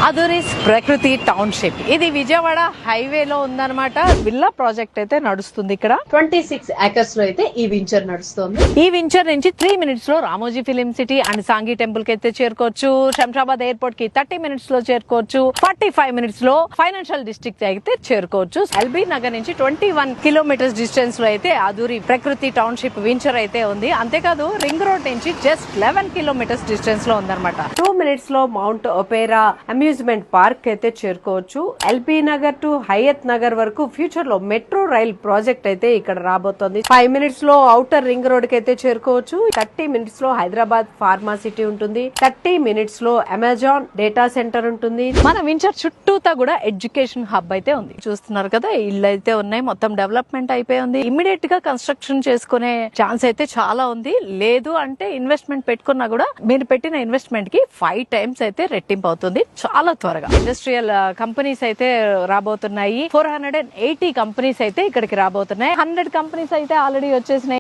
అదూరిస్ ప్రకృతి టౌన్షిప్. ఇది విజయవాడ హైవేలో ఉందన్నమాట. విల్లా ప్రాజెక్ట్ అయితే నడుస్తుంది ఇక్కడ. 26 acres లో అయితే ఈ వెంచర్ నడుస్తుంది. ఈ వెంచర్ నుంచి 3 minutes లో Ramoji film city and Sanghi temple కి అయితే చేరుకోవచ్చు. శంషాబాద్ ఎయిర్పోర్ట్ కి 30 minutes లో చేరుకోవచ్చు. 45 minutes లో ఫైనాన్షియల్ డిస్ట్రిక్ట్ అయితే చేరుకోవచ్చు. ఎల్బీ నగర్ నుంచి 21 kilometers డిస్టెన్స్ లో అయితే అదూరి ప్రకృతి టౌన్షిప్ వెంచర్ అయితే ఉంది. అంతేకాదు రింగ్ రోడ్ నుంచి జస్ట్ 11 kilometers డిస్టెన్స్ లో ఉందన్నమాట. 2 minutes లో మౌంట్ ఒపేరా అమ్యూజ్మెంట్ పార్క్ అయితే చేరుకోవచ్చు. ఎల్బీ నగర్ టు హయత్ నగర్ వరకు ఫ్యూచర్ లో మెట్రో రైల్ ప్రాజెక్ట్ అయితే ఇక్కడ రాబోతోంది. 5 minutes లో ఔటర్ రింగ్ రోడ్ కి అయితే చేరుకోవచ్చు. 30 minutes లో హైదరాబాద్ ఫార్మా సిటీ ఉంటుంది. 30 minutes లో అమెజాన్ డేటా సెంటర్ ఉంటుంది. మన వెంచర్ చుట్టూతా కూడా ఎడ్యుకేషన్ హబ్ అయితే ఉంది. చూస్తున్నారు కదా, ఇల్లు అయితే ఉన్నాయి. మొత్తం డెవలప్మెంట్ అయిపోయి ఉంది. ఇమ్మీడియట్ గా కన్స్ట్రక్షన్ చేసుకునే ఛాన్స్ అయితే చాలా ఉంది. లేదు అంటే ఇన్వెస్ట్మెంట్ పెట్టుకున్నా కూడా మీరు పెట్టిన ఇన్వెస్ట్మెంట్ కి 5 times అయితే రెట్టింపు అవుతుంది చాలా త్వరగా. ఇండస్ట్రియల్ కంపెనీస్ అయితే రాబోతున్నాయి. 480 కంపెనీస్ అయితే ఇక్కడికి రాబోతున్నాయి. 100 కంపెనీస్ అయితే ఆల్రెడీ వచ్చేసినాయి.